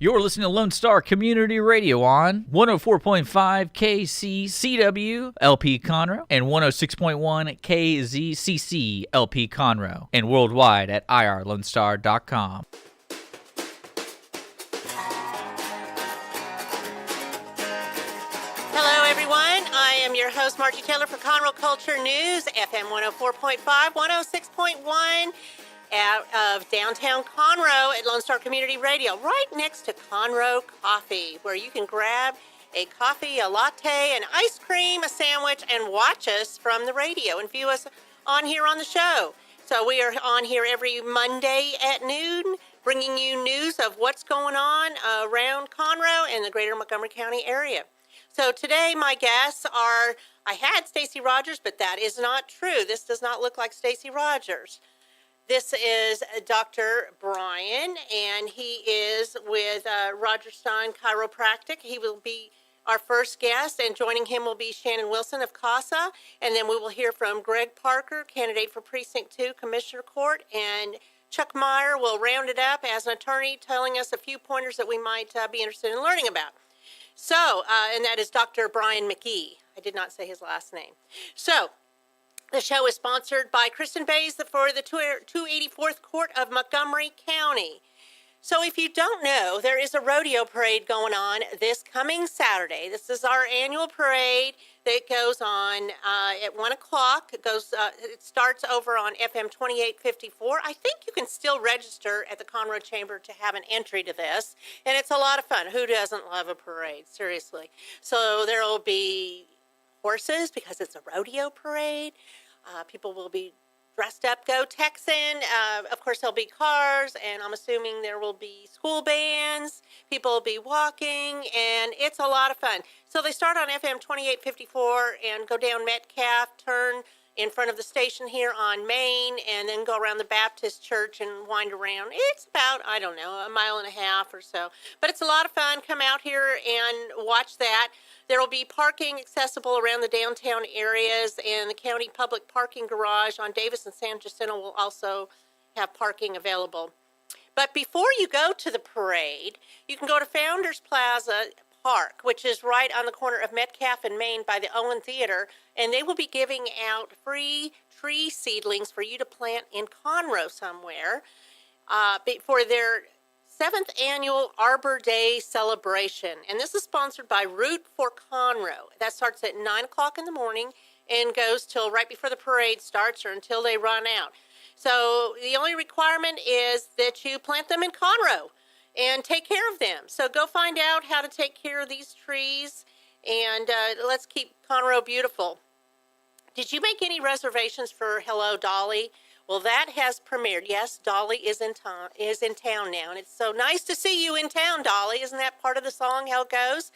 You're listening to Lone Star Community Radio on 104.5 KCCW LP Conroe and 106.1 KZCC LP Conroe and worldwide at irlonestar.com. Hello, everyone. I am your host, Margie Taylor for Conroe Culture News, FM 104.5, 106.1. Out of downtown Conroe at Lone Star Community Radio, right next to Conroe Coffee, where you can grab a coffee, a latte, an ice cream, a sandwich, and watch us from the radio and view us on here on the show. So we are on here every Monday at noon, bringing you news of what's going on around Conroe and the greater Montgomery County area. So today my guests are, I had Stacy Rodgers, but that is not true. This does not look like Stacy Rodgers. This is Dr. Brian, and he is with Rodgers Stein Chiropractic. He will be our first guest, and joining him will be Shannon Wilson of Casa, and then we will hear from Greg Parker, candidate for Precinct 2, Commissioner Court, and Chuck Meyer will round it up as an attorney, telling us a few pointers that we might be interested in learning about. So, and that is Dr. Brian Mckee. I did not say his last name. So, the show is sponsored by Kristen Bays for the 284th Court of Montgomery County. So if you don't know, there is a rodeo parade going on this coming Saturday. This is our annual parade that goes on at 1 o'clock. It starts over on FM 2854. I think you can still register at the Conroe Chamber to have an entry to this. And it's a lot of fun. Who doesn't love a parade? Seriously. So there will be horses because it's a rodeo parade. People will be dressed up, go Texan. Of course, there'll be cars, and I'm assuming there will be school bands. People will be walking, and it's a lot of fun. So they start on FM 2854 and go down Metcalf, turn in front of the station here on Main, and then go around the Baptist Church and wind around. It's about, I don't know, a mile and a half or so. But it's a lot of fun. Come out here and watch that. There will be parking accessible around the downtown areas, and the county public parking garage on Davis and San Jacinto will also have parking available. But before you go to the parade, you can go to Founders Plaza Park, which is right on the corner of Metcalf and Main by the Owen Theater, and they will be giving out free tree seedlings for you to plant in Conroe somewhere for their 7th annual Arbor Day celebration. And this is sponsored by Root for Conroe. That starts at 9 o'clock in the morning and goes till right before the parade starts or until they run out. So the only requirement is that you plant them in Conroe and take care of them. So go find out how to take care of these trees, and let's keep Conroe beautiful. Did you make any reservations for Hello Dolly? Well, that has premiered. Yes, Dolly is in town now, and it's so nice to see you in town, Dolly. Isn't that part of the song, how it goes?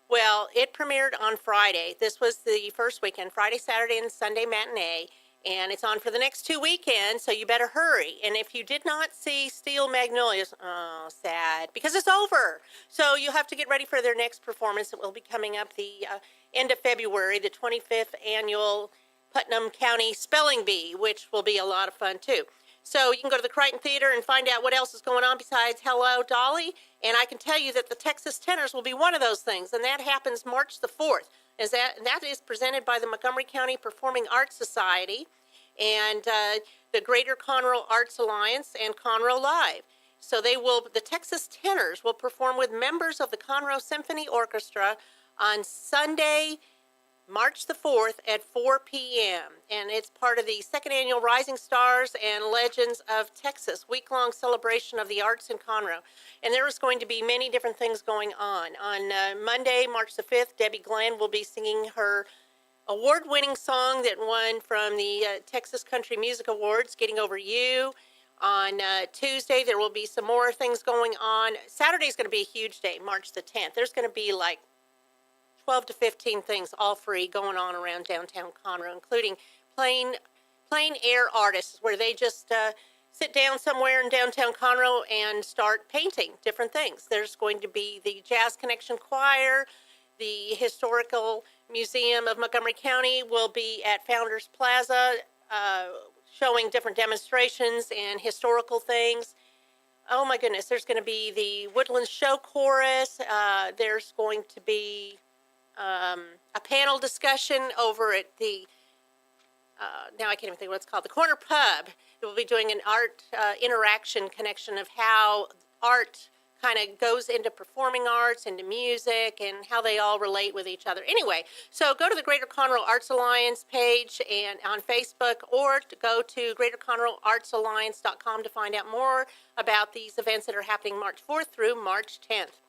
Well, it premiered on Friday. This was the first weekend, Friday, Saturday, and Sunday matinee, and it's on for the next 2 weekends, so you better hurry. And if you did not see Steel Magnolias, oh, sad, because it's over. So you'll have to get ready for their next performance that will be coming up the end of February, the 25th annual Putnam County Spelling Bee, which will be a lot of fun too. So you can go to the Crichton Theater and find out what else is going on besides Hello Dolly. And I can tell you that the Texas Tenors will be one of those things, and that happens March the 4th. That is presented by the Montgomery County Performing Arts Society and the Greater Conroe Arts Alliance and Conroe Live. So the Texas Tenors will perform with members of the Conroe Symphony Orchestra on Sunday, March the 4th at 4 p.m. And it's part of the 2nd annual Rising Stars and Legends of Texas week-long celebration of the arts in Conroe. And there is going to be many different things going on. On Monday, March the 5th, Debbie Glenn will be singing her award-winning song that won from the Texas Country Music Awards, Getting Over You. On Tuesday, there will be some more things going on. Saturday's going to be a huge day, March the 10th. There's going to be like 12 to 15 things, all free, going on around downtown Conroe, including plein air artists, where they just sit down somewhere in downtown Conroe and start painting different things. There's going to be the Jazz Connection Choir. The Historical Museum of Montgomery County will be at Founders Plaza showing different demonstrations and historical things. Oh my goodness, there's going to be the Woodland Show Chorus. There's going to be a panel discussion over at the, now I can't even think what it's called, the Corner Pub. It will be doing an art interaction connection of how art kind of goes into performing arts, into music, and how they all relate with each other. Anyway, so go to the Greater Conroe Arts Alliance page and on Facebook, or to go to greaterconroeartsalliance.com to find out more about these events that are happening March 4th through March 10th.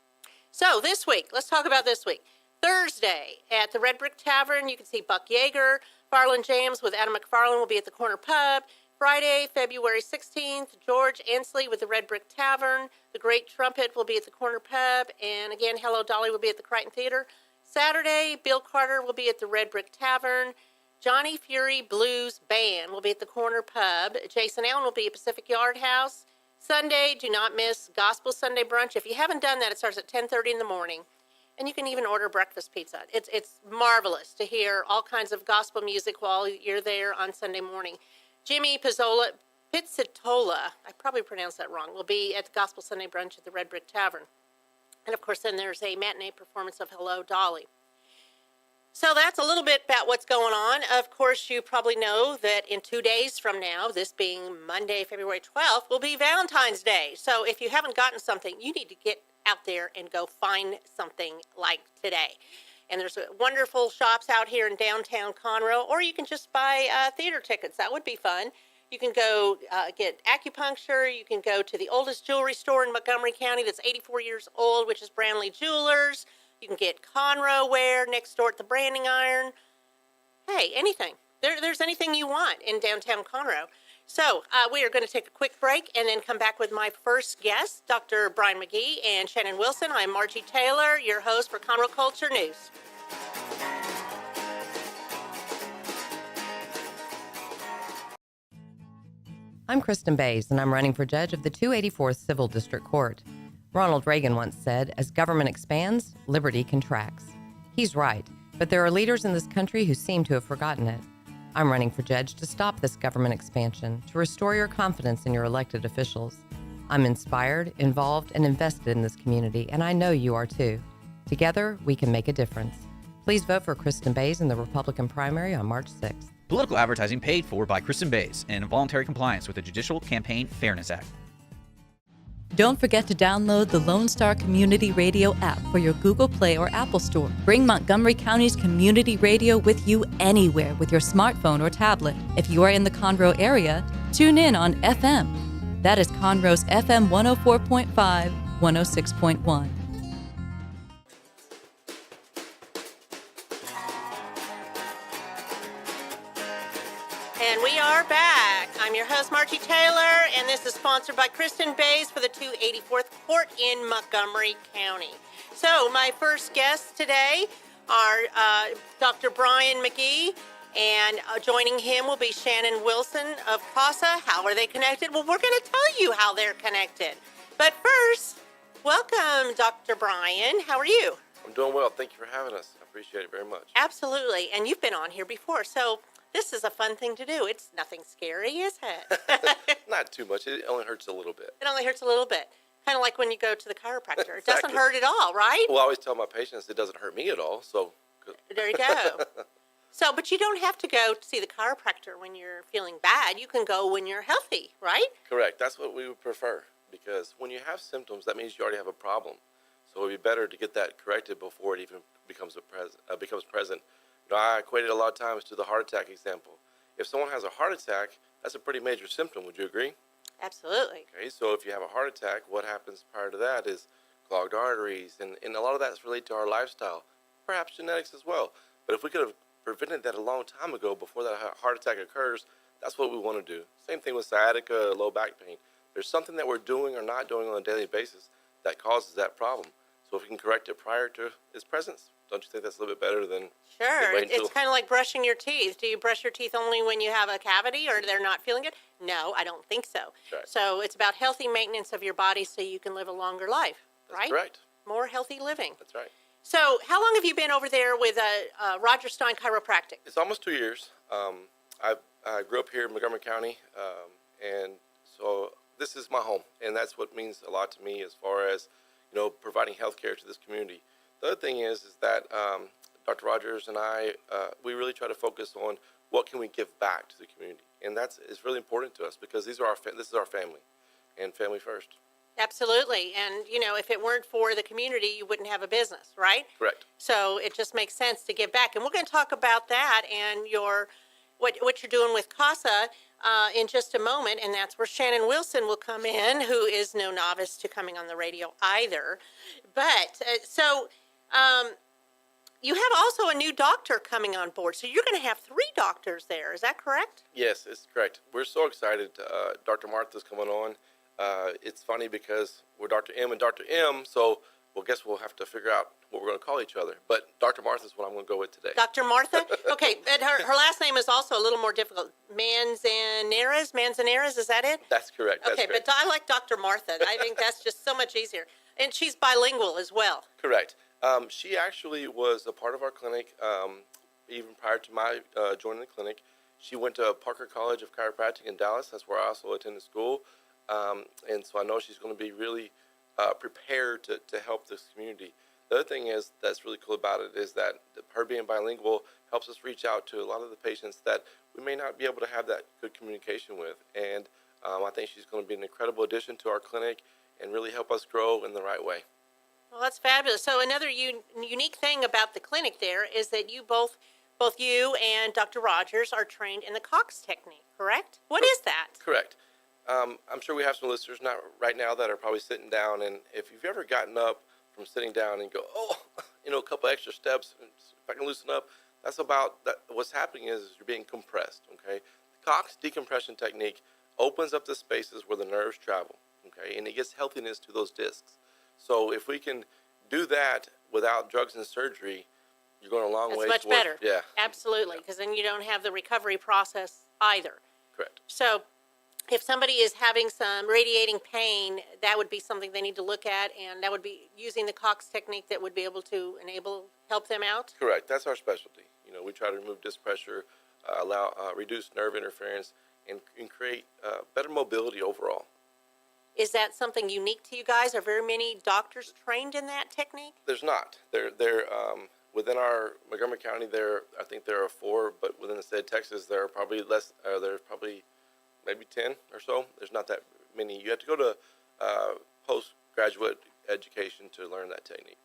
So this week, let's talk about this week. Thursday at the Red Brick Tavern, you can see Buck Yeager. Farland Jams with Adam McFarland will be at the Corner Pub. Friday, February 16th, George Ansley with the Red Brick Tavern. The Great Trumpet will be at the Corner Pub. And again, Hello Dolly will be at the Crichton Theater. Saturday, Bill Carter will be at the Red Brick Tavern. Johnny Fury Blues Band will be at the Corner Pub. Jason Allen will be at Pacific Yard House. Sunday, do not miss Gospel Sunday Brunch. If you haven't done that, it starts at 10:30 in the morning. And you can even order breakfast pizza. It's marvelous to hear all kinds of gospel music while you're there on Sunday morning. Jimmy Pizzitola, I probably pronounced that wrong, will be at the Gospel Sunday Brunch at the Red Brick Tavern. And of course, then there's a matinee performance of Hello Dolly. So that's a little bit about what's going on. Of course, you probably know that in 2 days from now, this being Monday, February 12th, will be Valentine's Day. So if you haven't gotten something, you need to get out there and go find something like today. And there's wonderful shops out here in downtown Conroe, or you can just buy theater tickets. That would be fun. You can go get acupuncture. You can go to the oldest jewelry store in Montgomery County that's 84 years old, which is Brantley Jewelers. You can get Conroe wear next door at the Branding Iron. Hey, anything. There's anything you want in downtown Conroe. So we are going to take a quick break and then come back with my first guest, Dr. Brian Mckee and Shannon Wilson. I'm Margie Taylor, your host for Conroe Culture News. I'm Kristen Bays, and I'm running for judge of the 284th Civil District Court. Ronald Reagan once said, as government expands, liberty contracts. He's right, but there are leaders in this country who seem to have forgotten it. I'm running for judge to stop this government expansion, to restore your confidence in your elected officials. I'm inspired, involved, and invested in this community, and I know you are too. Together, we can make a difference. Please vote for Kristen Bays in the Republican primary on March 6th. Political advertising paid for by Kristen Bays and in voluntary compliance with the Judicial Campaign Fairness Act. Don't forget to download the Lone Star Community Radio app for your Google Play or Apple Store. Bring Montgomery County's community radio with you anywhere with your smartphone or tablet. If you are in the Conroe area, tune in on FM. That is Conroe's FM 104.5, 106.1. And we are back. I'm your host, Margie Taylor, and this is sponsored by Kristen Bays for the 284th Court in Montgomery County. So my first guests today are Dr. Brian Mckee, and joining him will be Shannon Wilson of Casa. How are they connected? Well, we're going to tell you how they're connected. But first, welcome, Dr. Brian. How are you? I'm doing well. Thank you for having us. I appreciate it very much. Absolutely. And you've been on here before, so this is a fun thing to do. It's nothing scary, is it? Not too much. It only hurts a little bit. It only hurts a little bit. Kind of like when you go to the chiropractor. It doesn't Exactly. hurt at all, right? Well, I always tell my patients it doesn't hurt me at all. So good. There you go. So, but you don't have to go to see the chiropractor when you're feeling bad. You can go when you're healthy, right? Correct. That's what we would prefer, because when you have symptoms, that means you already have a problem. So it would be better to get that corrected before it even becomes present. You know, I equate it a lot of times to the heart attack example. If someone has a heart attack, that's a pretty major symptom. Would you agree? Absolutely. Okay, so if you have a heart attack, what happens prior to that is clogged arteries, and a lot of that's related to our lifestyle, perhaps genetics as well. But if we could have prevented that a long time ago before that heart attack occurs, that's what we want to do. Same thing with sciatica, low back pain. There's something that we're doing or not doing on a daily basis that causes that problem. So if we can correct it prior to its presence, don't you think that's a little bit better than Sure. wait until... It's kind of like brushing your teeth. Do you brush your teeth only when you have a cavity or they're not feeling good? No, I don't think so. Right. So it's about healthy maintenance of your body so you can live a longer life, That's right? correct. More healthy living. That's right. So how long have you been over there with Rodgers Stein Chiropractic? It's almost 2 years. I grew up here in Montgomery County, and so this is my home, and that's what means a lot to me as far as, providing health care to this community. The other thing is that Dr. Rodgers and I, we really try to focus on what can we give back to the community, and it's really important to us because this is our family, and family first. Absolutely. And, if it weren't for the community, you wouldn't have a business, right? Correct. So it just makes sense to give back. And we're going to talk about that and what you're doing with Casa in just a moment. And that's where Shannon Wilson will come in, who is no novice to coming on the radio either. But you have also a new doctor coming on board. So you're going to have 3 doctors there. Is that correct? Yes, it's correct. We're so excited. Dr. Martha's coming on. It's funny because we're Dr. M and Dr. M, so guess we'll have to figure out what we're going to call each other. But Dr. Martha is what I'm going to go with today. Dr. Martha? Okay, and her last name is also a little more difficult. Manzanares, is that it? That's correct. Okay, correct. but I like Dr. Martha. I think that's just so much easier. And she's bilingual as well. Correct. She actually was a part of our clinic even prior to my joining the clinic. She went to Parker College of Chiropractic in Dallas. That's where I also attended school. And so I know she's going to be really prepared to help this community. The other thing that's really cool about it is that her being bilingual helps us reach out to a lot of the patients that we may not be able to have that good communication with. And I think she's going to be an incredible addition to our clinic and really help us grow in the right way. Well, that's fabulous. So another unique thing about the clinic there is that you both you and Dr. Rodgers are trained in the Cox technique, correct? What is that? Correct. I'm sure we have some listeners not right now that are probably sitting down, and if you've ever gotten up from sitting down and go, a couple extra steps, if I can loosen up, that's about that. What's happening is you're being compressed. Okay, the Cox decompression technique opens up the spaces where the nerves travel. Okay, and it gets healthiness to those discs. So if we can do that without drugs and surgery, you're going a long way. That's much better. Yeah, Absolutely, because then you don't have the recovery process either. correct. So if somebody is having some radiating pain, that would be something they need to look at, and that would be using the Cox technique that would be able to help them out? Correct. That's our specialty. We try to remove disc pressure, reduce nerve interference, and create better mobility overall. Is that something unique to you guys? Are very many doctors trained in that technique? There's not. They're within our Montgomery County. I think there are 4, but within the state of Texas, there are probably less. There's probably maybe 10 or so. There's not that many. You have to go to postgraduate education to learn that technique.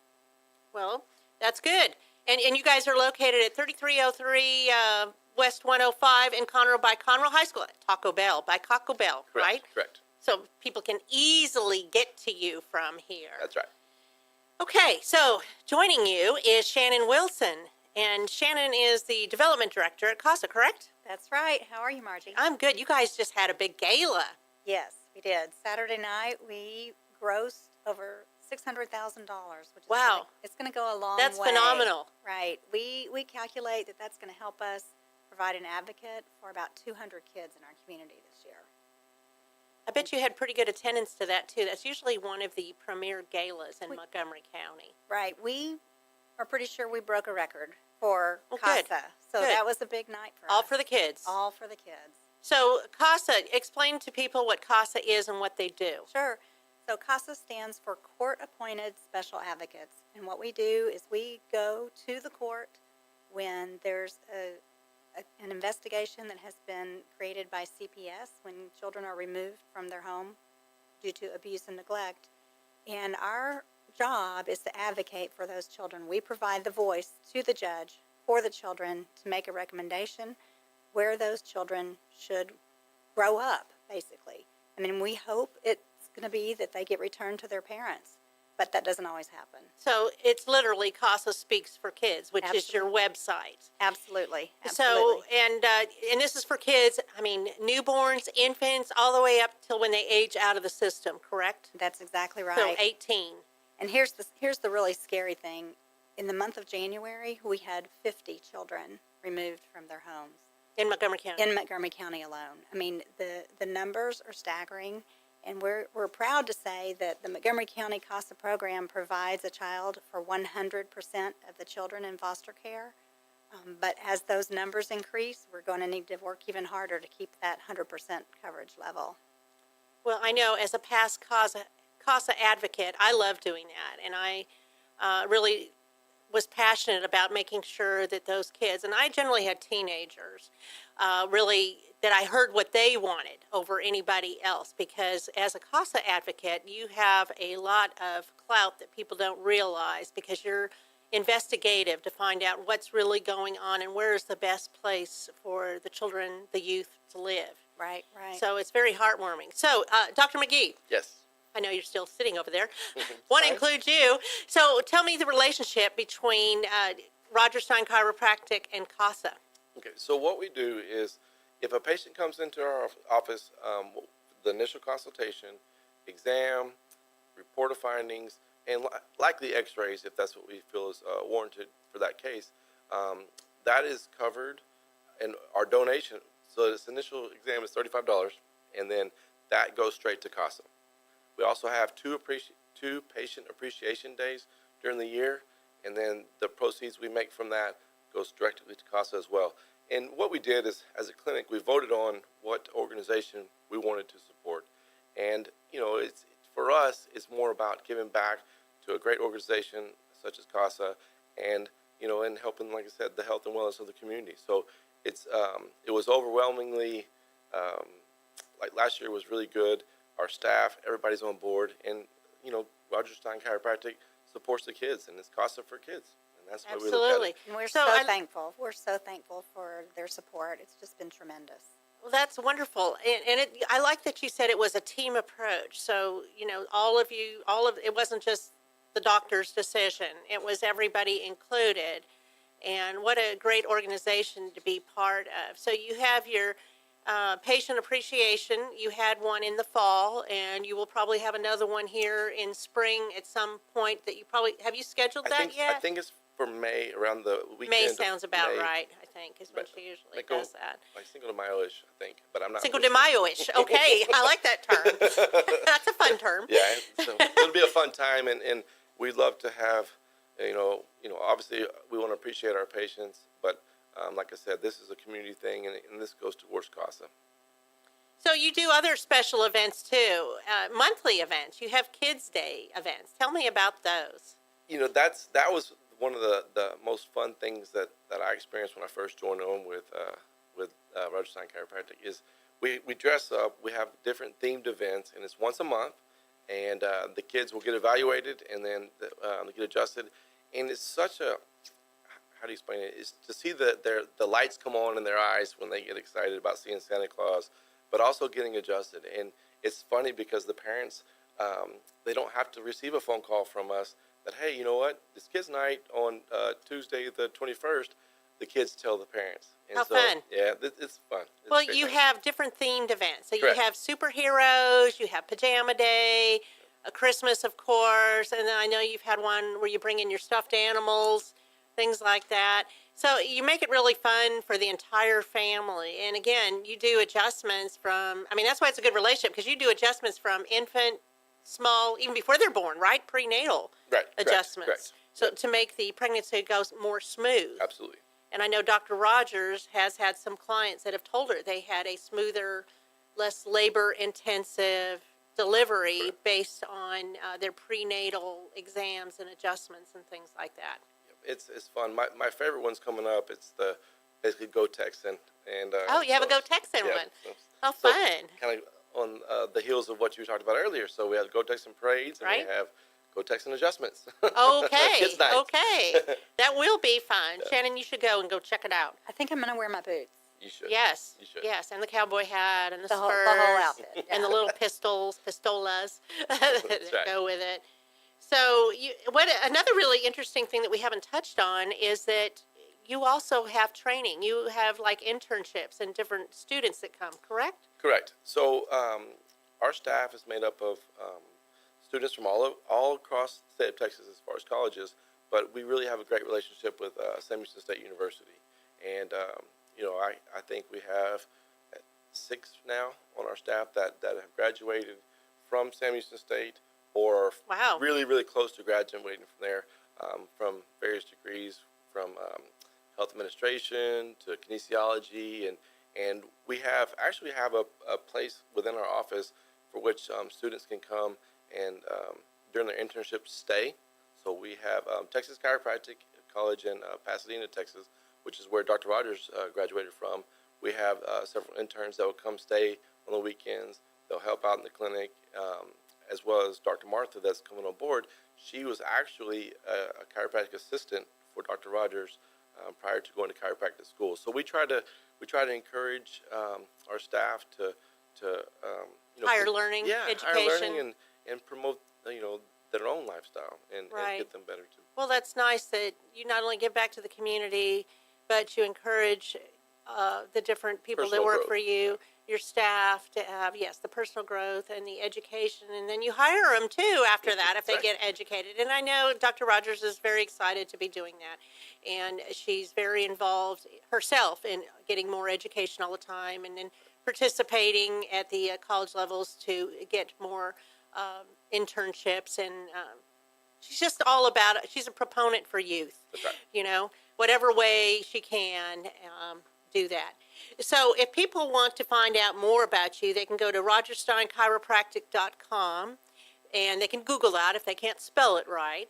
Well, that's good. And you guys are located at 3303 West 105 in Conroe by Conroe High School, Taco Bell, Correct. right? Correct. So people can easily get to you from here. That's right. Okay, so joining you is Shannon Wilson. And Shannon is the development director at Casa, correct? That's right. How are you, Margie? I'm good. You guys just had a big gala. Yes, we did. Saturday night, we grossed over $600,000, which is Wow. it's going to go a long That's way. phenomenal. Right. We calculate that that's going to help us provide an advocate for about 200 kids in our community this year. I bet you had pretty good attendance to that, too. That's usually one of the premier galas in Montgomery County. Right. We are pretty sure we broke a record for Well, Casa. good. So Good. that was a big night for us. All for the kids. All for the kids. So, Casa, explain to people what Casa is and what they do. Sure. So CASA stands for Court-Appointed Special Advocates. And what we do is we go to the court when there's an investigation that has been created by CPS, when children are removed from their home due to abuse and neglect. And our job is to advocate for those children. We provide the voice to the judge for the children to make a recommendation where those children should grow up, basically. I mean, we hope it's going to be that they get returned to their parents, but that doesn't always happen. So, it's literally Casa Speaks for Kids, which is your website. Absolutely. So, and this is for kids, I mean, newborns, infants, all the way up till when they age out of the system, correct? That's exactly right. So, 18. And here's the really scary thing. In the month of January, we had 50 children removed from their homes. In Montgomery County. In Montgomery County alone. I mean, the numbers are staggering, and we're proud to say that the Montgomery County CASA program provides a child for 100% of the children in foster care. But as those numbers increase, we're going to need to work even harder to keep that 100% coverage level. Well, I know as a past Casa advocate, I love doing that, and I really was passionate about making sure that those kids, and I generally had teenagers, really that I heard what they wanted over anybody else. Because as a Casa advocate, you have a lot of clout that people don't realize because you're investigative to find out what's really going on and where is the best place for the children, the youth to live. Right, right. So it's very heartwarming. So, Dr. McGee, Yes. I know you're still sitting over there. Want to include you. So tell me the relationship between Rodgers Stein Chiropractic and Casa. Okay, so what we do is if a patient comes into our office, the initial consultation, exam, report of findings, and likely x-rays, if that's what we feel is warranted for that case, that is covered, and our donation, so this initial exam is $35, and then that goes straight to Casa. We also have two patient appreciation days during the year, and then the proceeds we make from that goes directly to Casa as well. And what we did is, as a clinic, we voted on what organization we wanted to support. And, you know, it's for us, it's more about giving back to a great organization such as Casa and, you know, and helping, like I said, the health and wellness of the community. So it's it was overwhelmingly, like last year was really good. Our staff, everybody's on board, and you know, Rodgers Stein Chiropractic supports the kids, and it's Casa for kids, and that's why we look at Absolutely. it. And we're So so thankful. We're so thankful for their support. It's just been tremendous. Well, that's wonderful. And I like that you said it was a team approach. So, you know, it wasn't just the doctor's decision. It was everybody included. And what a great organization to be part of. So you have your patient appreciation. You had one in the fall, and you will probably have another one here in spring at some point that have you scheduled that yet? I think it's for May, around the weekend. May of sounds about May. right, I think, is when she usually does that. Like Cinco de Mayo-ish, I think, but I'm not. Cinco de Mayo-ish. Okay, I like that term. That's a fun term. Yeah, so it'll be a fun time, and we'd love to have, you know, obviously we want to appreciate our patients, but like I said, this is a community thing, and this goes towards Casa. So you do other special events too, monthly events. You have Kids Day events. Tell me about those. You know, that was one of the most fun things that I experienced when I first joined on with Rodgers Stein Chiropractic is we dress up. We have different themed events, and it's once a month, and the kids will get evaluated, and then they get adjusted, and it's such a, how do you explain it? Is to see the lights come on in their eyes when they get excited about seeing Santa Claus, but also getting adjusted. And it's funny because the parents, they don't have to receive a phone call from us that, hey, you know what, this kids' night on Tuesday the 21st, the kids tell the parents. And How fun. Yeah, it's fun. It's Well, great you time. have different themed events. So Correct. you have superheroes, you have Pajama Day, a Christmas, of course, and then I know you've had one where you bring in your stuffed animals, things like that. So you make it really fun for the entire family. And again, you do adjustments from, I mean, that's why it's a good relationship, because you do adjustments from infant, small, even before they're born, right? Prenatal Right, correct, adjustments. correct. So Yep. to make the pregnancy go more smooth. Absolutely. And I know Dr. Rodgers has had some clients that have told her they had a smoother, less labor-intensive delivery based on their prenatal exams and adjustments and things like that. It's fun. My favorite one's coming up. It's the basically Go Texan. And Oh, you have a Go Texan yeah, one. so- How so fun. kind of on the heels of what you talked about earlier. So we have Go Texan parades, and Right. we have Go Texan adjustments. Okay, Kids' night. okay. That will be fun. Shannon, you should go and go check it out. I think I'm going to wear my boots. You should. Yes, You should. yes, and the cowboy hat and the The whole spurs outfit, and the yeah. little pistolas that right. go with it. So, another really interesting thing that we haven't touched on is that you also have training. You have like internships and different students that come, correct? Correct. So our staff is made up of students from all across the state of Texas as far as colleges, but we really have a great relationship with Sam Houston State University. And, you know, I think we have 6 now on our staff that have graduated from Sam Houston State or are Wow. really, really close to graduating from there, from various degrees, from health administration to kinesiology, and we have a place within our office for which students can come and during their internship stay. So we have Texas Chiropractic College in Pasadena, Texas, which is where Dr. Rodgers graduated from. We have several interns that will come stay on the weekends. They'll help out in the clinic, as well as Dr. Martha that's coming on board. She was actually a chiropractic assistant for Dr. Rodgers prior to going to chiropractic school. So we try to encourage our staff to Higher learning, education. higher learning and promote their own lifestyle and get them better too. Well, that's nice that you not only give back to the community, but you encourage the different people Personal that work growth. for you, your staff, to have, yes, the personal growth and the education. And then you hire them, too, after that if they Right. get educated. And I know Dr. Rodgers is very excited to be doing that. And she's very involved herself in getting more education all the time and then participating at the college levels to get more internships. And she's just all about it. She's a proponent for youth. That's right. Whatever way she can do that. So if people want to find out more about you, they can go to RodgersSteinChiropractic.com, and they can Google that if they can't spell it right.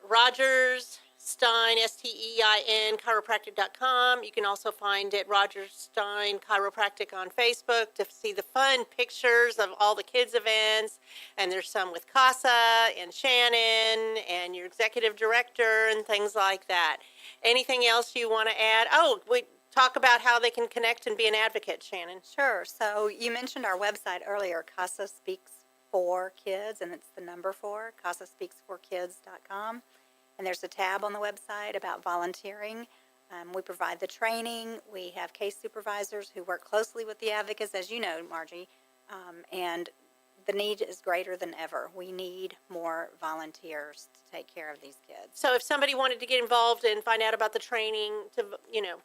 Rodgers Stein, Stein, chiropractic.com. You can also find it Rodgers Stein Chiropractic on Facebook to see the fun pictures of all the kids' events. And there's some with Casa and Shannon and your executive director and things like that. Anything else you want to add? Oh, we talk about how they can connect and be an advocate, Shannon. Sure. So you mentioned our website earlier, Casa Speaks for Kids, and it's the number 4, CasaSpeaksForKids.com. And there's a tab on the website about volunteering. We provide the training. We have case supervisors who work closely with the advocates, as you know, Margie, and the need is greater than ever. We need more volunteers to take care of these kids. So if somebody wanted to get involved and find out about the training, to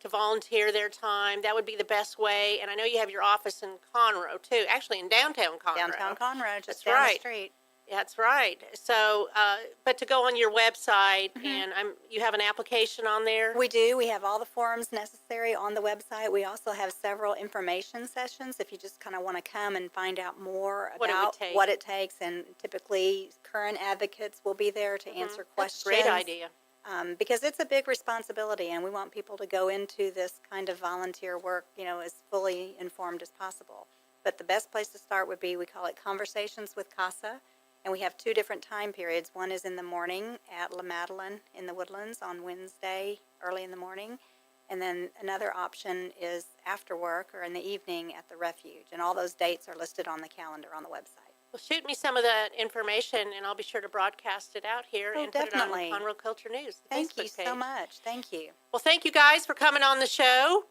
volunteer their time, that would be the best way. And I know you have your office in Conroe, too, actually in downtown Conroe. Downtown Conroe, just That's down right. the street. That's right. So, but to go on your website, and you have an application on there? We do. We have all the forms necessary on the website. We also have several information sessions if you just kind of want to come and find out more What it would about take. what it takes. And typically, current advocates will be there to answer questions. That's a great idea. Because it's a big responsibility, and we want people to go into this kind of volunteer work, as fully informed as possible. But the best place to start would be, we call it Conversations with Casa. And we have 2 different time periods. One is in the morning at La Madeleine in the Woodlands on Wednesday, early in the morning. And then another option is after work or in the evening at the Refuge. And all those dates are listed on the calendar on the website. Well, shoot me some of that information, and I'll be sure to broadcast it out here Oh, and definitely. put it on Conroe Culture News, the Thank Facebook you page. so much. Thank you. Well, thank you guys for coming on the show,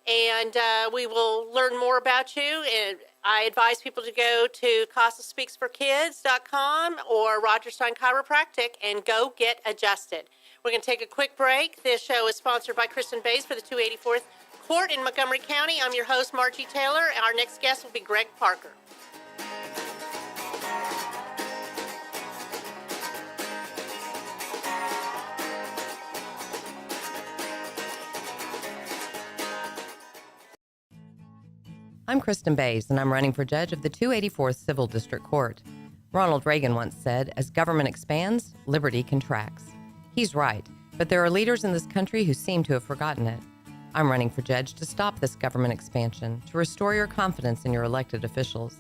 and we will learn more about you. And I advise people to go to CasaSpeaksForKids.com or Rodgers Stein Chiropractic and go get adjusted. We're going to take a quick break. This show is sponsored by Kristen Bays for the 284th Court in Montgomery County. I'm your host, Margie Taylor, and our next guest will be Greg Parker. I'm Kristen Bays, and I'm running for judge of the 284th Civil District Court. Ronald Reagan once said, as government expands, liberty contracts. He's right, but there are leaders in this country who seem to have forgotten it. I'm running for judge to stop this government expansion, to restore your confidence in your elected officials.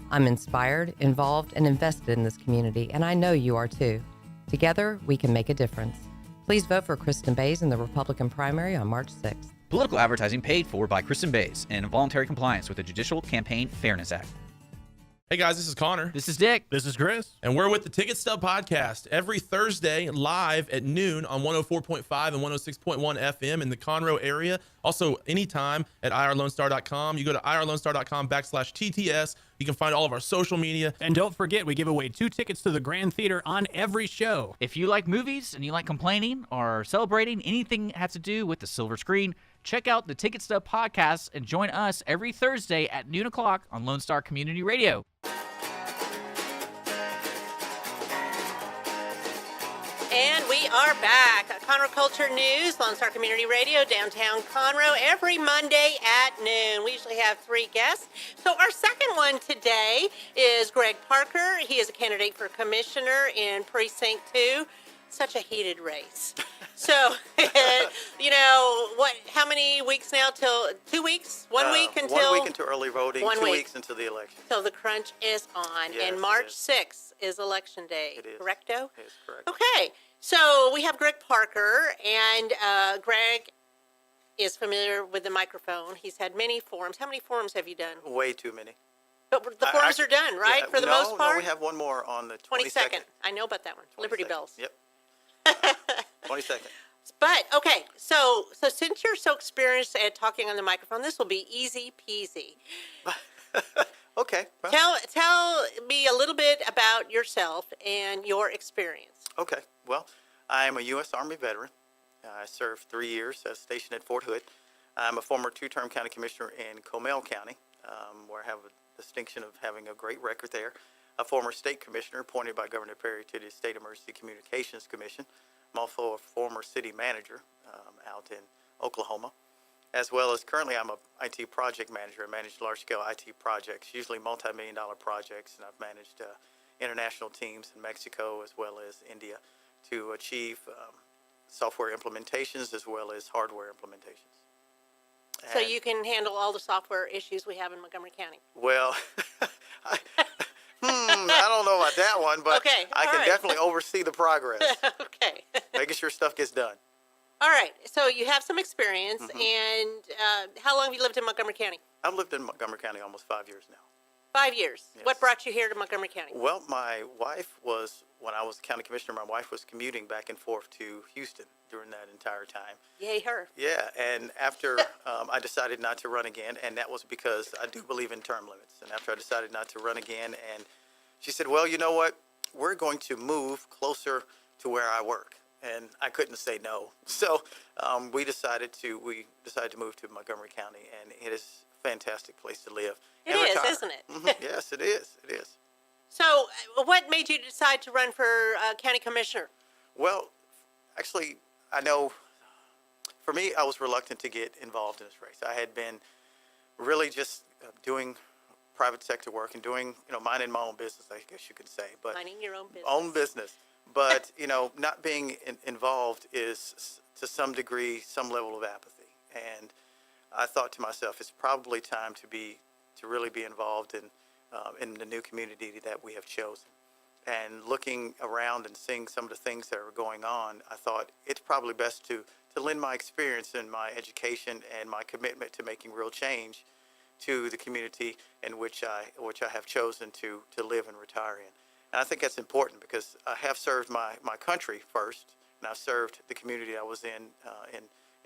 I'm inspired, involved, and invested in this community, and I know you are too. Together, we can make a difference. Please vote for Kristen Bays in the Republican primary on March 6th. Political advertising paid for by Kristen Bays and in voluntary compliance with the Judicial Campaign Fairness Act. Hey guys, this is Connor. This is Dick. This is Chris. And we're with the Ticket Stub Podcast every Thursday live at noon on 104.5 and 106.1 FM in the Conroe area. Also, anytime at irlonestar.com. You go to irlonestar.com/TTS. You can find all of our social media. And don't forget, we give away 2 tickets to the Grand Theater on every show. If you like movies and you like complaining or celebrating anything that has to do with the silver screen, check out the Ticket Stub Podcast and join us every Thursday at noon o'clock on Lone Star Community Radio. And we are back. Conroe Culture News, Lone Star Community Radio, downtown Conroe, every Monday at noon. We usually have 3 guests. So our second one today is Greg Parker. He is a candidate for commissioner in Precinct 2. Such a heated race. So, how many weeks now till 2 weeks? 1 week until? 1 week until early voting, 2 weeks until the election. So the crunch is on. Yes, and March it is. 6th is election day. It is. Correcto? It is correct. Okay. So we have Greg Parker, and Greg is familiar with the microphone. He's had many forums. How many forums have you done? Way too many. But the forums are done, right, for the most part? No, we have one more on the 22nd. I know about that one. Liberty 22nd. Bells. Yep. 22nd. But, okay, so since you're so experienced at talking on the microphone, this will be easy peasy. Okay. Well, Tell me a little bit about yourself and your experience. okay. Well, I am a U.S. Army veteran. I served 3 years stationed at Fort Hood. I'm a former 2-term county commissioner in Comal County, where I have a distinction of having a great record there. A former state commissioner appointed by Governor Perry to the State Emergency Communications Commission. I'm also a former city manager out in Oklahoma, as well as currently I'm a IT project manager. I manage large-scale IT projects, usually multi-million-dollar projects, and I've managed international teams in Mexico as well as India to achieve software implementations as well as hardware implementations. So And- you can handle all the software issues we have in Montgomery County. Well, I don't know about that one, but Okay, I all can right. definitely oversee the progress, Okay. making sure stuff gets done. All right. So you have some experience, Mm-hmm. and how long have you lived in Montgomery County? I've lived in Montgomery County almost 5 years now. 5 years. Yes. What brought you here to Montgomery County? Well, my wife was, when I was county commissioner, my wife was commuting back and forth to Houston during that entire time. Yay, her. Yeah, and after I decided not to run again, and that was because I do believe in term limits. And after I decided not to run again, and she said, well, you know what? We're going to move closer to where I work. And I couldn't say no. So we decided to move to Montgomery County, and it is a fantastic place to live. It and is, retire. isn't it? Mhm. Yes, it is. It is. So what made you decide to run for county commissioner? Well, actually, I know for me, I was reluctant to get involved in this race. I had been really just doing private sector work and doing, minding my own business, I guess you could say. But Minding your own business. own business. But, not being involved is, to some degree, some level of apathy. And I thought to myself, it's probably time to really be involved in the new community that we have chosen. And looking around and seeing some of the things that are going on, I thought it's probably best to lend my experience and my education and my commitment to making real change to the community in which I have chosen to live and retire in. And I think that's important because I have served my country first, and I've served the community I was in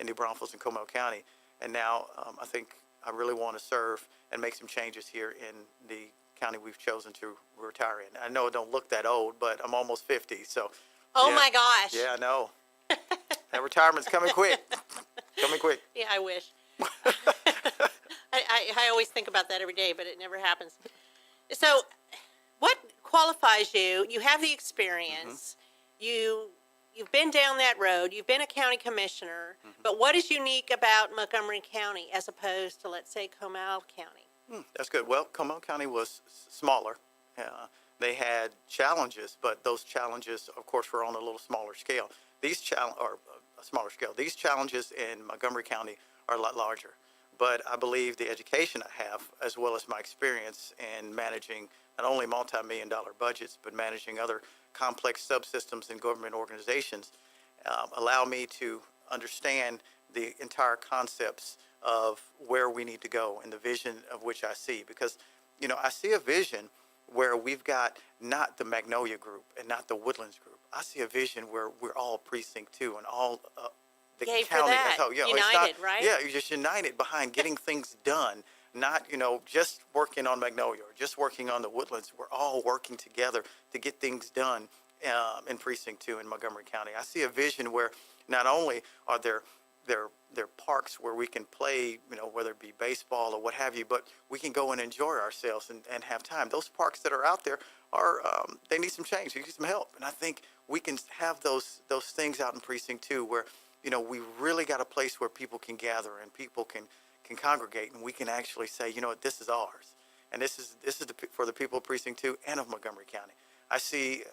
New Braunfels and Comal County. And now I think I really want to serve and make some changes here in the county we've chosen to retire in. I know it don't look that old, but I'm almost 50, so. Oh, yeah. my gosh. Yeah, I know. That retirement's coming quick. Coming quick. Yeah, I wish. I always think about that every day, but it never happens. So what qualifies you? You have the experience. You've been down that road. You've been a county commissioner. But what is unique about Montgomery County as opposed to, let's say, Comal County? That's good. Well, Comal County was smaller. They had challenges, but those challenges, of course, were on a little smaller scale. These These challenges in Montgomery County are a lot larger. But I believe the education I have, as well as my experience in managing not only multi-million-dollar budgets, but managing other complex subsystems in government organizations, allow me to understand the entire concepts of where we need to go and the vision of which I see. Because, I see a vision where we've got not the Magnolia Group and not the Woodlands Group. I see a vision where we're all Precinct 2 and all the Yay for county. that. It's United, right? Yeah, you're just united behind getting things done, not, just working on Magnolia or just working on the Woodlands. We're all working together to get things done in Precinct 2 in Montgomery County. I see a vision where not only are there they're parks where we can play, whether it be baseball or what have you, but we can go and enjoy ourselves and have time. Those parks that are out there are, they need some change, they need some help. And I think we can have those things out in Precinct 2 where, we really got a place where people can gather and people can congregate, and we can actually say, this is ours. And this is for the people of Precinct 2 and of Montgomery County. I see,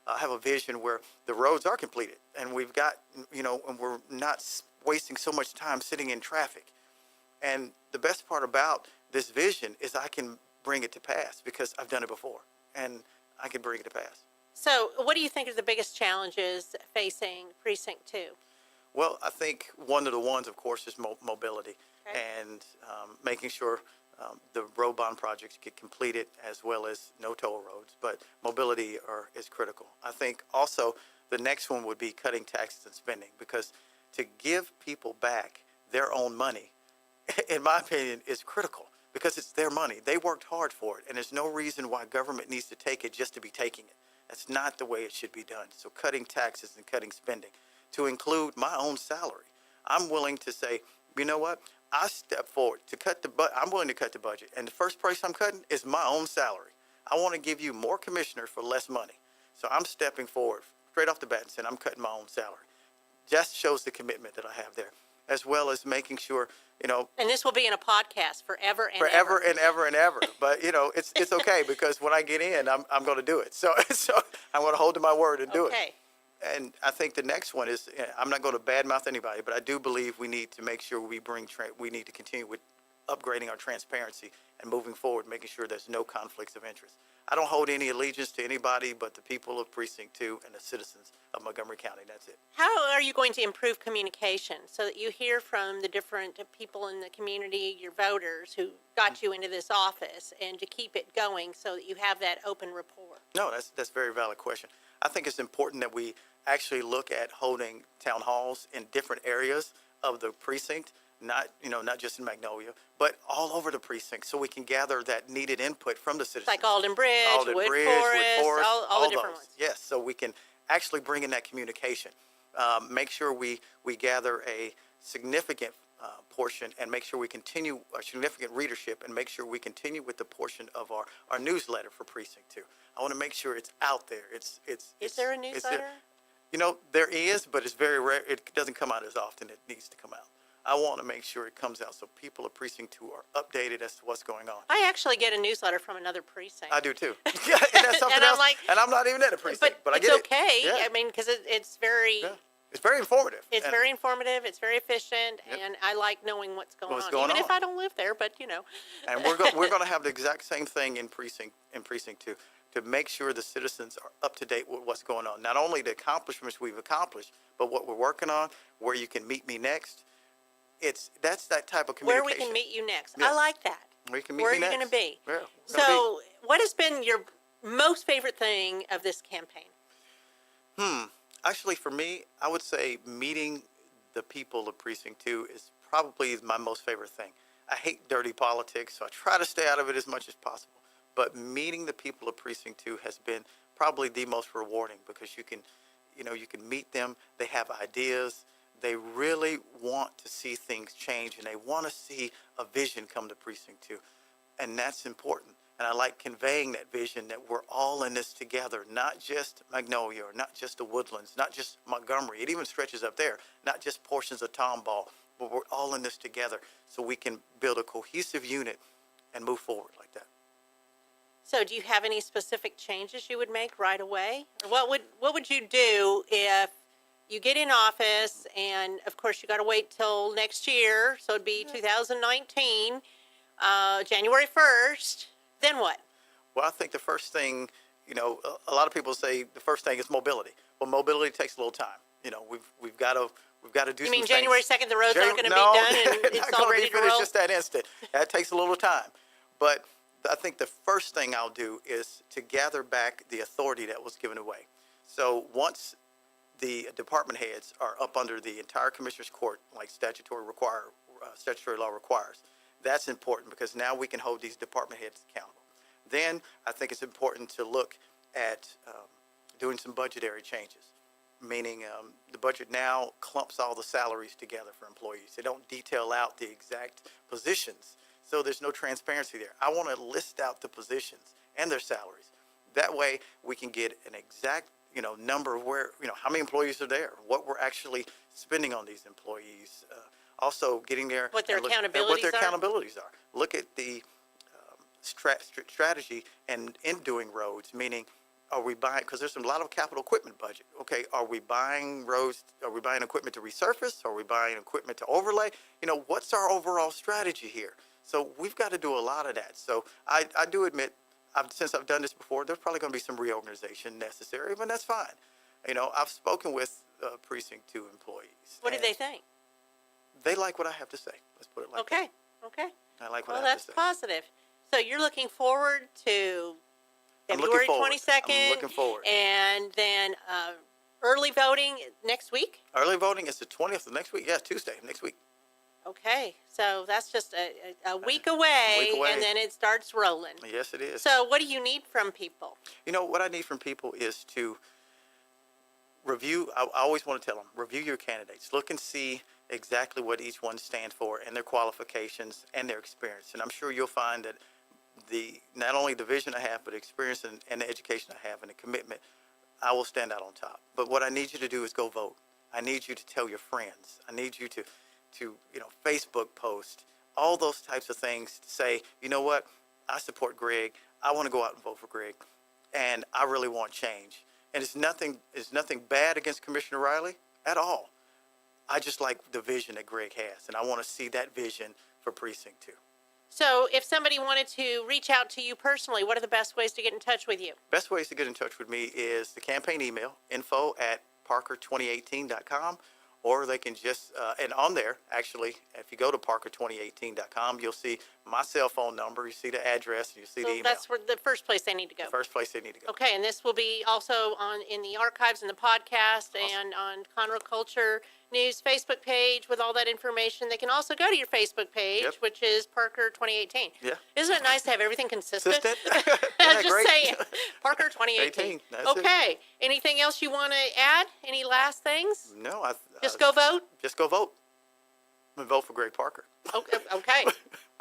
I have a vision where the roads are completed, and we've got, and we're not wasting so much time sitting in traffic. And the best part about this vision is I can bring it to pass because I've done it before, and I can bring it to pass. So what do you think are the biggest challenges facing Precinct 2? Well, I think one of the ones, of course, is mobility, Okay. and making sure the road bond projects get completed, as well as no toll roads. But mobility is critical. I think also the next one would be cutting taxes and spending, because to give people back their own money, in my opinion, is critical, because it's their money. They worked hard for it, and there's no reason why government needs to take it just to be taking it. That's not the way it should be done. So cutting taxes and cutting spending, to include my own salary. I'm willing to say, you know what? I step forward to cut I'm willing to cut the budget. And the first price I'm cutting is my own salary. I want to give you more commissioners for less money. So I'm stepping forward straight off the bat and saying I'm cutting my own salary. Just shows the commitment that I have there, as well as making sure, And this will be in a podcast forever and forever and ever and ever. But, it's okay, because when I get in, I'm going to do it. So I'm going to hold to my word and do it. Okay. And I think the next one is, I'm not going to badmouth anybody, but I do believe we need to make sure we need to continue with upgrading our transparency and moving forward, making sure there's no conflicts of interest. I don't hold any allegiance to anybody but the people of Precinct 2 and the citizens of Montgomery County. That's it. How are you going to improve communication so that you hear from the different people in the community, your voters who got you into this office, and to keep it going so that you have that open rapport? No, that's a very valid question. I think it's important that we actually look at holding town halls in different areas of the precinct, not just in Magnolia, but all over the precinct, so we can gather that needed input from the citizens. Like Alden Bridge, Wood Forest, all the different ones. Yes, so we can actually bring in that communication. Make sure we gather a significant portion, and make sure we continue our significant readership, and make sure we continue with the portion of our newsletter for Precinct 2. I want to make sure it's out there. Is there a newsletter? There is, but it's very rare. It doesn't come out as often. It needs to come out. I want to make sure it comes out so people of Precinct 2 are updated as to what's going on. I actually get a newsletter from another precinct. I do too. Yeah, and that's something And I'm else. like, and I'm not even at a precinct, but I it's get okay. it. Yeah. I mean, because it's very, Yeah. It's very informative. it's And- very informative. It's very efficient, Yep. and I like knowing what's going What's on, going even if on. I don't live there. But And we're going to have the exact same thing in Precinct 2, to make sure the citizens are up to date with what's going on. Not only the accomplishments we've accomplished, but what we're working on, where you can meet me next. That's that type of where communication. we can meet you next. Yes. I like that. Where you can meet Where me are you next. going to be? Yeah, we're gonna So, what has been your most favorite thing of this campaign? Actually, for me, I would say meeting the people of Precinct 2 is probably my most favorite thing. I hate dirty politics, so I try to stay out of it as much as possible. But meeting the people of Precinct 2 has been probably the most rewarding, because you can meet them. They have ideas. They really want to see things change, and they want to see a vision come to Precinct 2. And that's important. And I like conveying that vision, that we're all in this together, not just Magnolia, or not just the Woodlands, not just Montgomery. It even stretches up there, not just portions of Tomball, but we're all in this together, so we can build a cohesive unit and move forward like that. So, do you have any specific changes you would make right away? Or what would you do if you get in office, and of course you got to wait till next year, so it'd be 2019, January 1st. Then what? Well, I think the first thing, a lot of people say the first thing is mobility. Well, mobility takes a little time. We've got to do. You some mean things. January 2nd, the roads aren't going to No, be done, and they're it's not all gonna ready be to finished roll? just that instant. That takes a little time. But I think the first thing I'll do is to gather back the authority that was given away. So once the department heads are up under the entire commissioner's court, like statutory law requires, that's important, because now we can hold these department heads accountable. Then I think it's important to look at doing some budgetary changes, meaning the budget now clumps all the salaries together for employees. They don't detail out the exact positions, so there's no transparency there. I want to list out the positions and their salaries. That way we can get an exact, number of where, how many employees are there, what we're actually spending on these employees. Also getting there. What their and look at accountabilities what their are? accountabilities are. Look at the strategy and in doing roads, meaning are we buying, because there's a lot of capital equipment budget. Okay, are we buying roads, are we buying equipment to resurface? Are we buying equipment to overlay? What's our overall strategy here? So we've got to do a lot of that. So I do admit, since I've done this before, there's probably going to be some reorganization necessary, but that's fine. I've spoken with Precinct 2 employees. What do they think? They like what I have to say. Let's put it like that. Okay. I like what Well, I have that's to say. positive. So you're looking forward to I'm February looking forward. 22nd. I'm looking forward. And then early voting next week? Early voting is the 20th of next week. Yeah, Tuesday, next week. Okay. So that's just a week away, week away. and then it starts rolling. Yes, it is. So what do you need from people? What I need from people is to review. I always want to tell them, review your candidates. Look and see exactly what each one stands for and their qualifications and their experience. And I'm sure you'll find that not only the vision I have, but the experience and the education I have and the commitment, I will stand out on top. But what I need you to do is go vote. I need you to tell your friends. I need you to Facebook post, all those types of things to say, you know what, I support Greg. I want to go out and vote for Greg, and I really want change. And it's nothing bad against Commissioner Riley at all. I just like the vision that Greg has, and I want to see that vision for Precinct 2. So if somebody wanted to reach out to you personally, what are the best ways to get in touch with you? Best ways to get in touch with me is the campaign email, info@parker2018.com, or they can just, and on there, actually, if you go to parker2018.com, you'll see my cell phone number, you see the address, and you see the So email. that's where the first place they need to go. First place they need to go. Okay, and this will be also in the archives and the podcast and on Conroe Culture News Facebook page with all that information. They can also go to your Facebook page, Yep. which is Parker 2018. Yeah. Isn't it nice to have everything consistent? Assistant? I'm Isn't that just great? saying, Parker 2018. 18, that's it. Okay, anything else you want to add? Any last things? No, Just go vote? Just go vote. And vote for Greg Parker. Okay.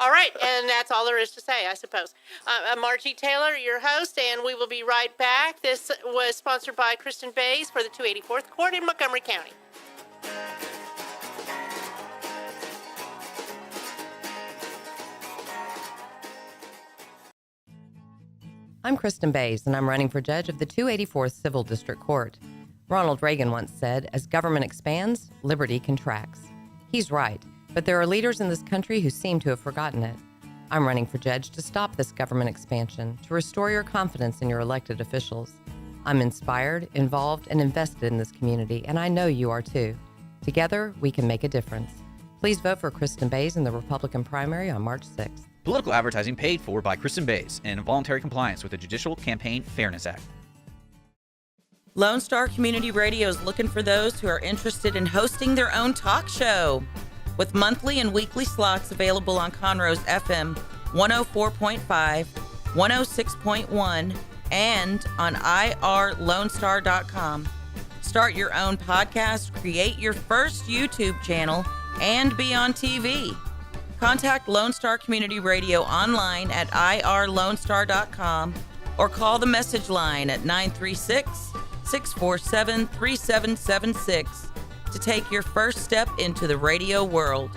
All right, and that's all there is to say, I suppose. Margie Taylor, your host, and we will be right back. This was sponsored by Kristen Bays for the 284th Court in Montgomery County. I'm Kristen Bays, and I'm running for judge of the 284th Civil District Court. Ronald Reagan once said, as government expands, liberty contracts. He's right, but there are leaders in this country who seem to have forgotten it. I'm running for judge to stop this government expansion, to restore your confidence in your elected officials. I'm inspired, involved, and invested in this community, and I know you are too. Together, we can make a difference. Please vote for Kristen Bays in the Republican primary on March 6th. Political advertising paid for by Kristen Bays and in voluntary compliance with the Judicial Campaign Fairness Act. Lone Star Community Radio is looking for those who are interested in hosting their own talk show. With monthly and weekly slots available on Conroe's FM 104.5, 106.1, and on irlonestar.com. Start your own podcast, create your first YouTube channel, and be on TV. Contact Lone Star Community Radio online at irlonestar.com or call the message line at 936-647-3776 to take your first step into the radio world.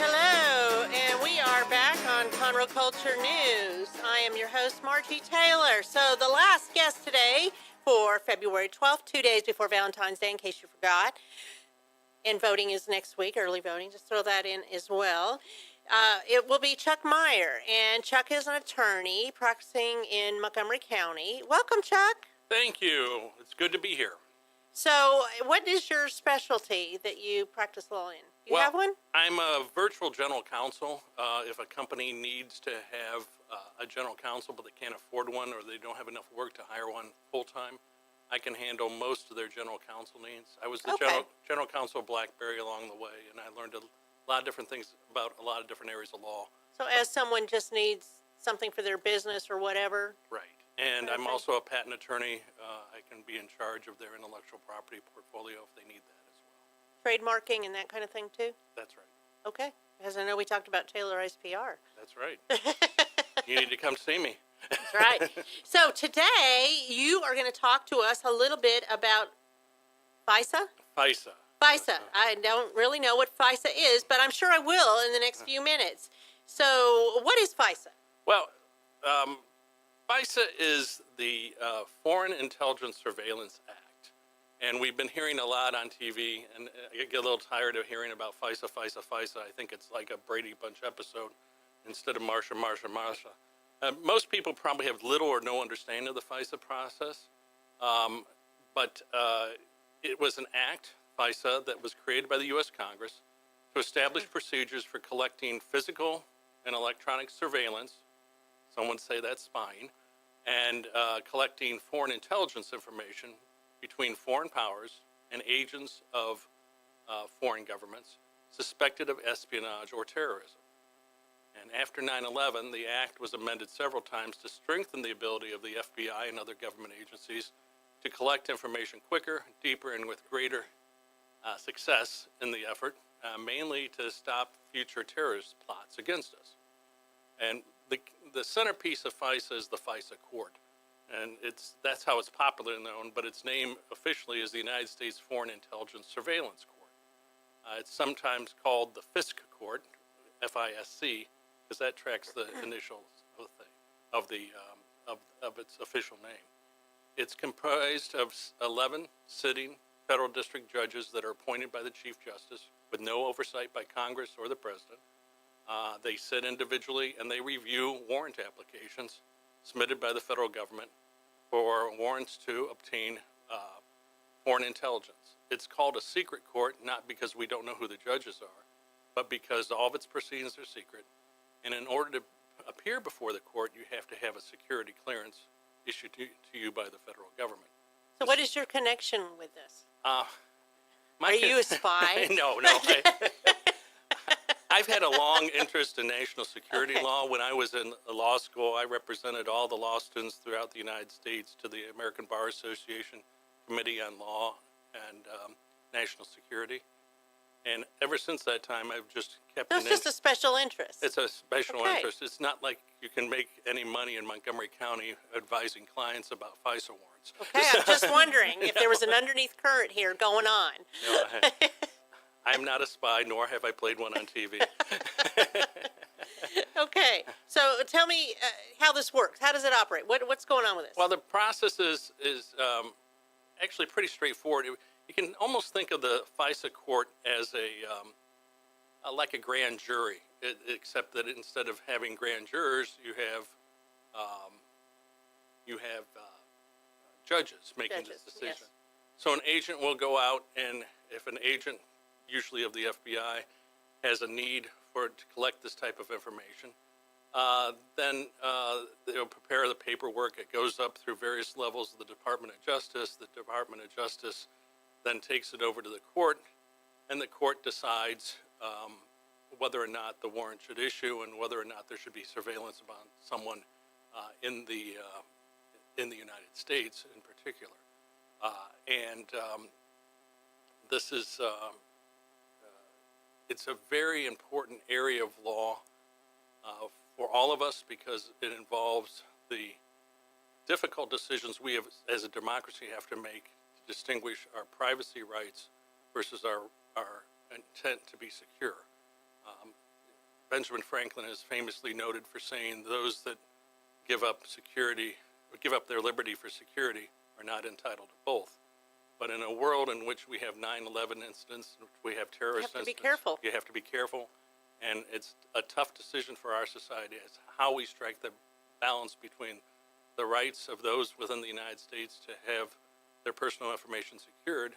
Hello, and we are back on Conroe Culture News. I am your host, Margie Taylor. So the last guest today for February 12th, 2 days before Valentine's Day, in case you forgot, and voting is next week, early voting, just throw that in as well. It will be Chuck Meyer, and Chuck is an attorney practicing in Montgomery County. Welcome, Chuck. Thank you. It's good to be here. So, what is your specialty that you practice law in? Do you have one? I'm a virtual general counsel. If a company needs to have a general counsel, but they can't afford one or they don't have enough work to hire one full-time, I can handle most of their general counsel needs. I was the general counsel of BlackBerry along the way, and I learned a lot of different things about a lot of different areas of law. So, as someone just needs something for their business or whatever? Right. And I'm also a patent attorney. I can be in charge of their intellectual property portfolio if they need that as well. Trademarking and that kind of thing, too? That's right. Okay. Because I know we talked about Taylorized PR. That's right. You need to come see me. That's right. So today you are going to talk to us a little bit about FISA? FISA. FISA. I don't really know what FISA is, but I'm sure I will in the next few minutes. So what is FISA? Well, FISA is the Foreign Intelligence Surveillance Act. And we've been hearing a lot on TV, and I get a little tired of hearing about FISA. I think it's like a Brady Bunch episode instead of Marsha. Most people probably have little or no understanding of the FISA process, but it was an act, FISA, that was created by the U.S. Congress to establish procedures for collecting physical and electronic surveillance, some would say that's spying, and collecting foreign intelligence information between foreign powers and agents of foreign governments suspected of espionage or terrorism. And after 9/11, the act was amended several times to strengthen the ability of the FBI and other government agencies to collect information quicker, deeper, and with greater success in the effort, mainly to stop future terrorist plots against us. And the centerpiece of FISA is the FISA court. And that's how it's popularly known, but its name officially is the United States Foreign Intelligence Surveillance Court. It's sometimes called the FISC Court, FISC, because that tracks the initials of its official name. It's comprised of 11 sitting federal district judges that are appointed by the Chief Justice with no oversight by Congress or the President. They sit individually and they review warrant applications submitted by the federal government for warrants to obtain foreign intelligence. It's called a secret court, not because we don't know who the judges are, but because all of its proceedings are secret. And in order to appear before the court, you have to have a security clearance issued to you by the federal government. So what is your connection with this? Are You you a spy? No. I've had a long interest in national security law. When I was in law school, I represented all the law students throughout the United States to the American Bar Association Committee on Law and National Security. And ever since that time, I've just kept That's just a special interest. It's a special interest. It's not like you can make any money in Montgomery County advising clients about FISA warrants. Okay, I'm just wondering if there was an underneath current here going on. No, I'm not a spy, nor have I played one on TV. Okay, so tell me how this works. How does it operate? What's going on with this? Well, the process is actually pretty straightforward. You can almost think of the FISA court as like a grand jury, except that instead of having grand jurors, you have judges making this decision. Yes. So an agent will go out, and if an agent, usually of the FBI, has a need to collect this type of information, then they'll prepare the paperwork. It goes up through various levels of the Department of Justice. The Department of Justice then takes it over to the court, and the court decides whether or not the warrant should issue and whether or not there should be surveillance upon someone in the United States in particular. This is it's a very important area of law for all of us because it involves the difficult decisions we have as a democracy have to make to distinguish our privacy rights versus our intent to be secure. Benjamin Franklin is famously noted for saying those that give up their liberty for security are not entitled to both. But in a world in which we have 9/11 incidents, in which we have terrorist incidents, be careful. You have to be careful. And it's a tough decision for our society. It's how we strike the balance between the rights of those within the United States to have their personal information secured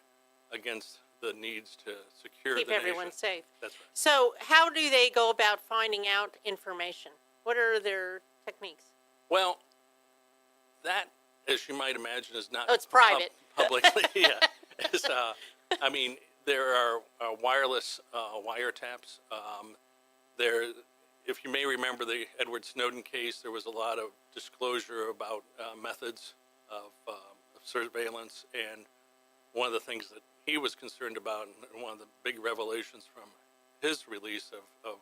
against the needs to secure Keep the everyone nation. safe. That's right. So how do they go about finding out information? What are their techniques? Well, that, as you might imagine, is not Oh, it's private. publicly. Yeah, I mean, there are wireless wiretaps. If you may remember the Edward Snowden case, there was a lot of disclosure about methods of surveillance, and one of the things that he was concerned about, and one of the big revelations from his release of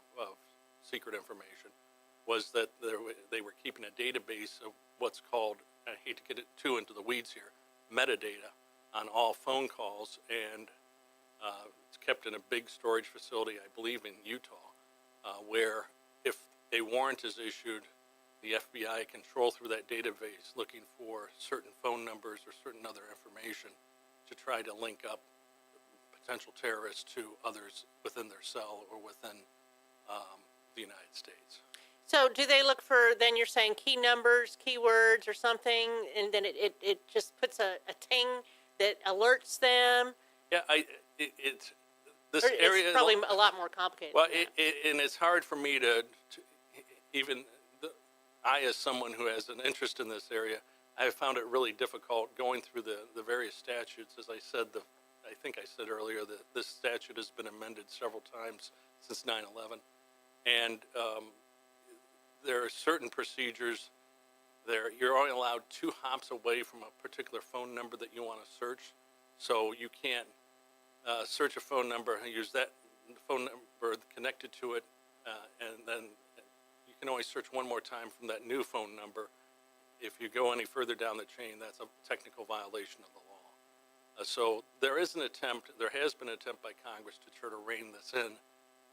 secret information, was that they were keeping a database of what's called, I hate to get it too into the weeds here, metadata on all phone calls, and it's kept in a big storage facility, I believe in Utah, where if a warrant is issued, the FBI can troll through that database looking for certain phone numbers or certain other information to try to link up potential terrorists to others within their cell or within the United States. So do they look for, then you're saying key numbers, keywords or something, and then it just puts a ting that alerts them? Yeah, this Or area it's probably a lot more complicated. Well, than that. and it's hard for me to even, I as someone who has an interest in this area, I have found it really difficult going through the various statutes. As I said, I think I said earlier that this statute has been amended several times since 9/11. And there are certain procedures there. You're only allowed 2 hops away from a particular phone number that you want to search. So you can't search a phone number and use that phone number connected to it, and then you can only search one more time from that new phone number. If you go any further down the chain, that's a technical violation of the law. So there has been an attempt by Congress to try to rein this in,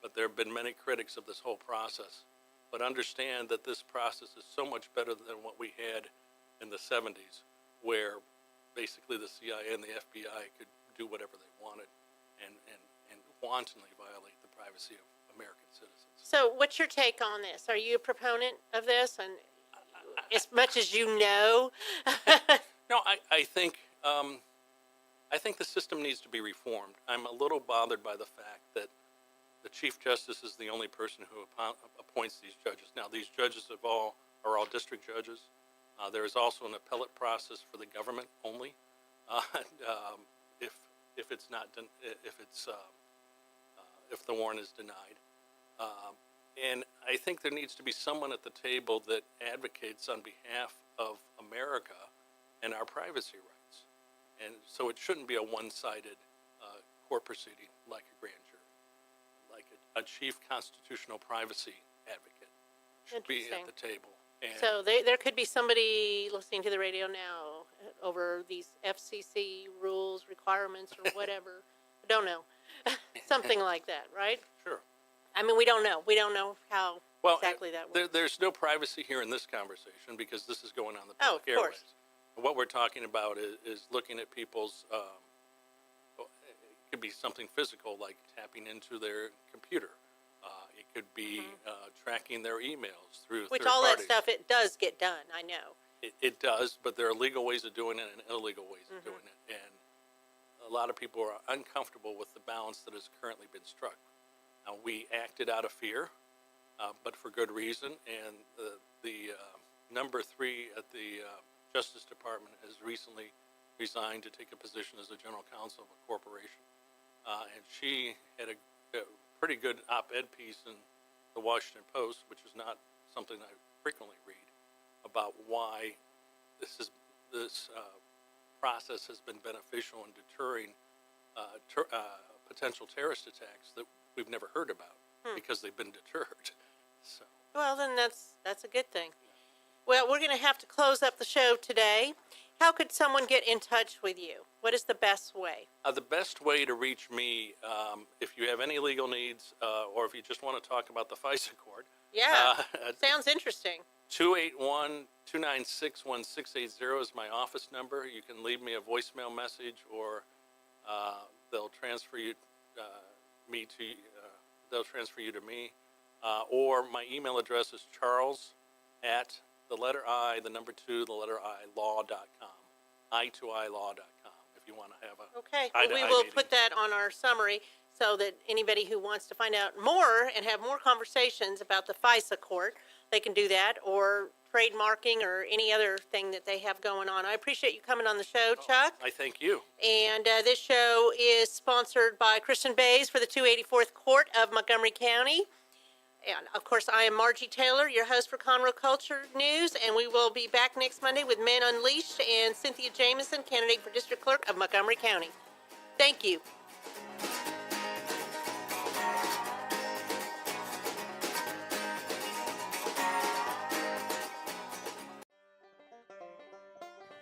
but there have been many critics of this whole process. But understand that this process is so much better than what we had in the 70s, where basically the CIA and the FBI could do whatever they wanted and wantonly violate the privacy of American citizens. So what's your take on this? Are you a proponent of this? And as much as you know? No, I think the system needs to be reformed. I'm a little bothered by the fact that the Chief Justice is the only person who appoints these judges. Now, these judges are all district judges. There is also an appellate process for the government only. If the warrant is denied, and I think there needs to be someone at the table that advocates on behalf of America and our privacy rights, and so it shouldn't be a one-sided court proceeding like a grand jury. Like a chief constitutional privacy advocate should be at the table. And So there could be somebody listening to the radio now over these FCC rules, requirements, or whatever. I don't know. Something like that, right? Sure. I mean, we don't know. We don't know how Well, exactly that works. there's no privacy here in this conversation because this is going on the Oh, public of course. airways. What we're talking about is looking at people's, it could be something physical like tapping into their computer. It could be tracking their emails through Which third all that parties. stuff, it does get done, I know. It does, but there are legal ways of doing it and illegal ways of doing it. And a lot of people are uncomfortable with the balance that has currently been struck. Now, we acted out of fear, but for good reason. And the number 3 at the Justice Department has recently resigned to take a position as the general counsel of a corporation. And she had a pretty good op-ed piece in the Washington Post, which is not something I frequently read, about why this process has been beneficial in deterring potential terrorist attacks that we've never heard about because they've been deterred. So. Well, then that's a good thing. Well, we're going to have to close up the show today. How could someone get in touch with you? What is the best way? The best way to reach me, if you have any legal needs, or if you just want to talk about the FISA court. Yeah, sounds interesting. 281-296-1680 is my office number. You can leave me a voicemail message, or they'll transfer you they'll transfer you to me. Or my email address is charles@the letter I, the number 2, the letter I, law.com, I2ilaw.com. you want to have a Okay, well, we will put that on our summary so that anybody who wants to find out more and have more conversations about the FISA court, they can do that, or trademarking or any other thing that they have going on. I appreciate you coming on the show, Chuck. I thank you. And this show is sponsored by Kristen Bays for the 284th Court of Montgomery County. And, of course, I am Margie Taylor, your host for Conroe Culture News, and we will be back next Monday with Men Unleashed and Cynthia Jamison, candidate for District Clerk of Montgomery County. Thank you.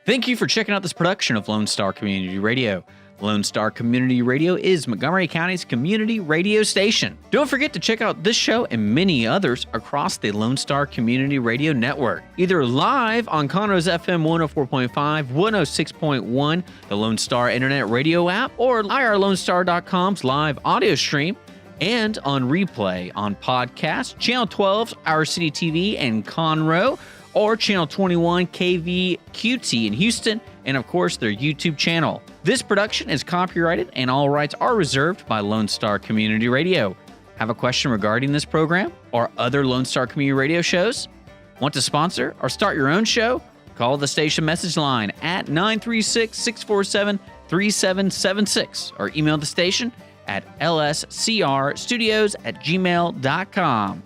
Thank you for checking out this production of Lone Star Community Radio. Lone Star Community Radio is Montgomery County's community radio station. Don't forget to check out this show and many others across the Lone Star Community Radio Network, either live on Conroe's FM 104.5, 106.1, the Lone Star Internet Radio app, or irlonestar.com's live audio stream, and on replay on podcast, Channel 12's Our City TV in Conroe, or Channel 21 KVQT in Houston, and of course their YouTube channel. This production is copyrighted and all rights are reserved by Lone Star Community Radio. Have a question regarding this program or other Lone Star Community Radio shows? Want to sponsor or start your own show? Call the station message line at 936-647-3776 or email the station at lscrstudios@gmail.com.